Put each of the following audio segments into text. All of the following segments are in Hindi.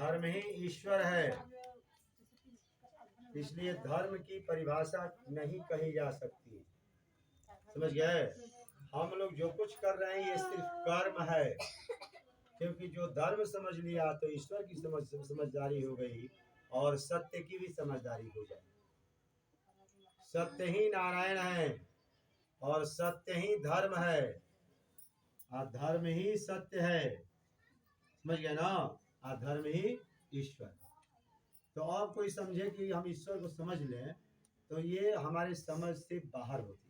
धर्म ही ईश्वर है। इसलिए धर्म की परिभाषा नहीं कही जा सकती। समझ गए? हम लोग जो कुछ कर रहे हैं ये सिर्फ कर्म है, क्योंकि जो धर्म समझ लिया तो ईश्वर की समझदारी हो गई और सत्य की भी समझदारी हो जाए। सत्य ही नारायण है और सत्य ही धर्म है और धर्म ही सत्य है। समझ गए ना? धर्म ही ईश्वर। तो अब कोई समझे कि हम ईश्वर को समझ लें तो ये हमारे समझ से बाहर होती है।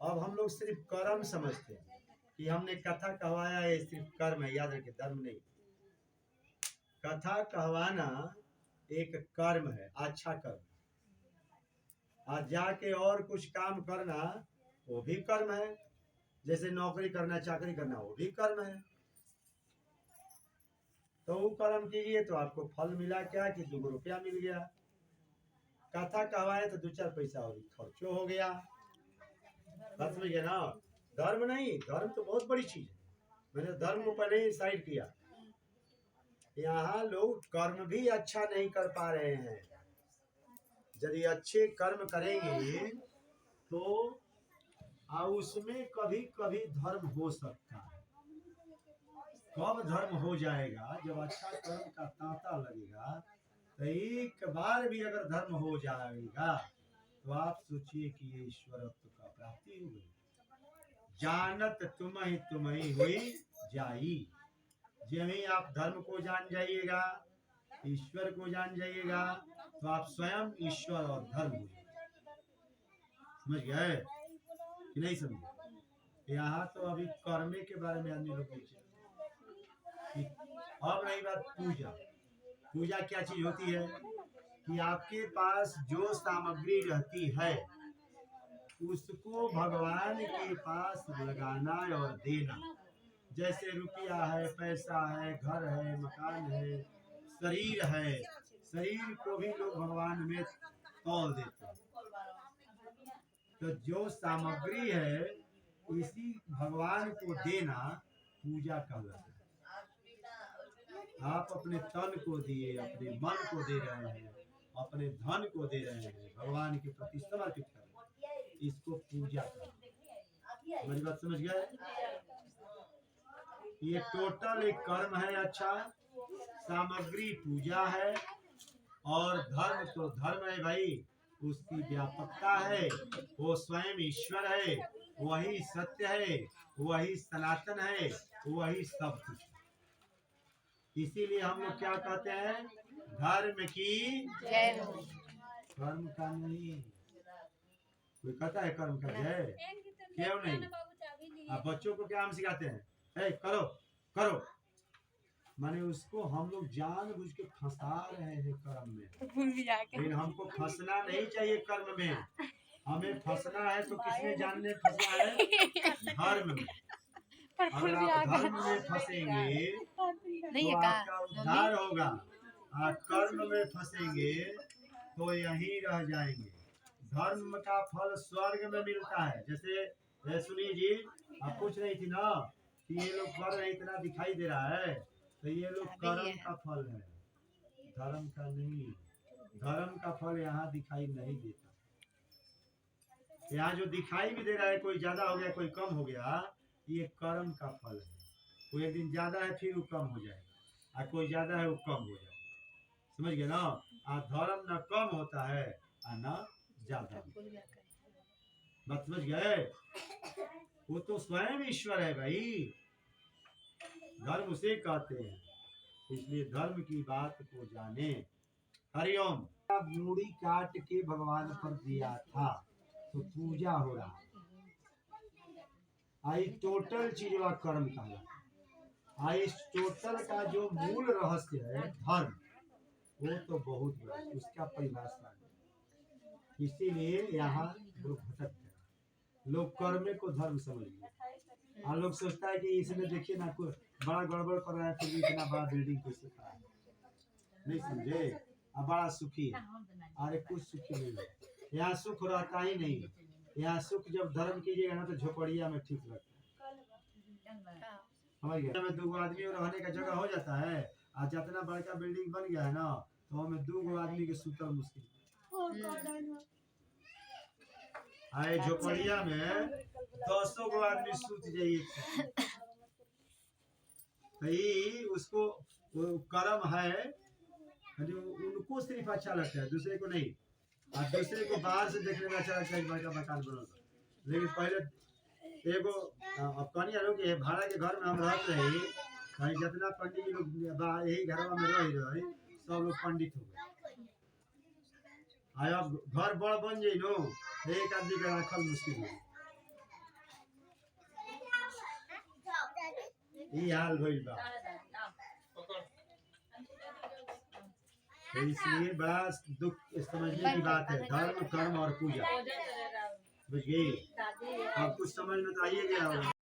अब हम लोग सिर्फ कर्म समझते हैं कि हमने कथा कहवाया है, सिर्फ कर्म है। याद रखिए, धर्म नहीं। कथा कहवाना एक कर्म है, अच्छा कर्म। आज जाके और कुछ काम करना वो भी कर्म है। जैसे नौकरी करना, चाकरी करना, वो भी कर्म है। तो वो कर्म कीजिए तो आपको फल मिला क्या कि 2 रुपया मिल गया। कथा कहवाए तो 2-4 पैसा और खर्चो हो गया। बात समझ गया ना? धर्म नहीं, धर्म तो बहुत बड़ी चीज है। मैंने धर्म को पहले ही साइड किया। यहाँ लोग कर्म भी अच्छा नहीं कर पा रहे हैं। यदि अच्छे कर्म करेंगे तो उसमें कभी कभी धर्म हो सकता है। कब धर्म हो जाएगा? जब अच्छा कर्म का तांता लगेगा। तो एक बार भी अगर धर्म हो जाएगा तो आप सोचिए कि ये ईश्वरत्व का प्राप्ति हो गई। जानत तुम्हें हुई जाई। जब ही आप धर्म को जान जाइएगा, ईश्वर को जान जाइएगा, तो आप स्वयं ईश्वर और धर्म हो जाएंगे। समझ गए कि नहीं समझे? यहाँ तो अभी कर्म के बारे में आदमी लोग पूछे। अब रही बात पूजा। पूजा क्या चीज होती है कि आपके पास जो सामग्री रहती है उसको भगवान के पास लगाना और देना। जैसे रुपया है, पैसा है, घर है, मकान है, शरीर है। शरीर को भी लोग भगवान में तौल देते हैं। तो जो सामग्री है इसी भगवान को देना पूजा कहलाता है। आप अपने तन को दिए, अपने मन को दे रहे हैं, अपने धन को दे रहे हैं, भगवान के प्रति समर्पित कर रहे हैं। इसको पूजा करते हैं। मेरी बात समझ गए? ये टोटल एक कर्म है। अच्छा, सामग्री पूजा है और धर्म तो धर्म है भाई। उसकी व्यापकता है, वो स्वयं ईश्वर है, वही सत्य है, वही सनातन है, वही सब कुछ। इसीलिए हम लोग क्या कहते हैं? धर्म की जय। कर्म का नहीं। कोई कहता है कर्म का जय? क्यों नहीं? आप बच्चों को क्या हम सिखाते हैं? करो करो, माने उसको हम लोग जानबूझ के फंसा रहे हैं कर्म में। लेकिन हमको फंसना नहीं चाहिए कर्म में। हमें फंसना है तो किसमें जानने फंसना है? धर्म में। अगर आप धर्म में फंसेंगे तो आपका उद्धार होगा। आप कर्म में फंसेंगे तो यहीं रह जाएंगे। धर्म का फल स्वर्ग में मिलता है। जैसे सुनिए जी, आप पूछ रही थी ना कि ये लोग कर रहे इतना दिखाई दे रहा है, तो ये लोग कर्म का फल है, धर्म का नहीं। धर्म का फल यहाँ दिखाई नहीं देता। यहाँ जो दिखाई भी दे रहा है, कोई ज्यादा हो गया कोई कम हो गया, ये कर्म का फल है। कोई एक दिन ज्यादा है फिर वो कम हो जाएगा, और कोई ज्यादा है वो कम हो जाएगा। समझ गए ना? धर्म न कम होता है और न ज्यादा। बात समझ गए? वो तो स्वयं ईश्वर है भाई। धर्म उसे कहते हैं। इसलिए धर्म की बात को जाने। हरिओम। मूड़ी काट के भगवान पर दिया था तो पूजा हो रहा। आई टोटल चीज का कर्म कहलाता। आई टोटल का जो मूल रहस्य है धर्म, वो तो बहुत बड़ा, उसका परिभाषा। इसीलिए यहाँ लोग भटकते हैं। लोग कर्म को धर्म समझ लिया और लोग सोचता है कि इसमें देखिए ना कोई बड़ा गड़बड़ कर रहा है, फिर इतना बड़ा बिल्डिंग कैसे खड़ा है। नहीं समझे? अब बड़ा सुखी है। अरे कुछ सुखी नहीं है। यहाँ सुख रहता ही नहीं। यहाँ सुख जब धर्म कीजिएगा ना तो झोपड़िया में ठीक लगता है। समझ गए? में 2 आदमी रहने का जगह हो जाता है आज जितना बड़का बिल्डिंग बन गया है ना तो हमें 2 आदमी के सुतल मुश्किल आए झोपड़िया में 10 गो आदमी सूत जाइए तो उसको वो कर्म है उनको सिर्फ अच्छा लगता है दूसरे को नहीं और दूसरे को बाहर से देखने में अच्छा लगता है बड़का मकान बना लेकिन पहले एगो अब कहानी लोग भाड़ा के घर में हम रहते रही कहीं जितना पंडित लोग यही घर में रही सब लोग पंडित हो गए अब घर बड़ बन जाई नो एक आदमी के रखल मुश्किल है ये हाल भइल बा तो इसलिए बड़ा दुख समझने की बात है धर्म कर्म और पूजा बुझ गई अब कुछ समझ में तो आइए गया होगा।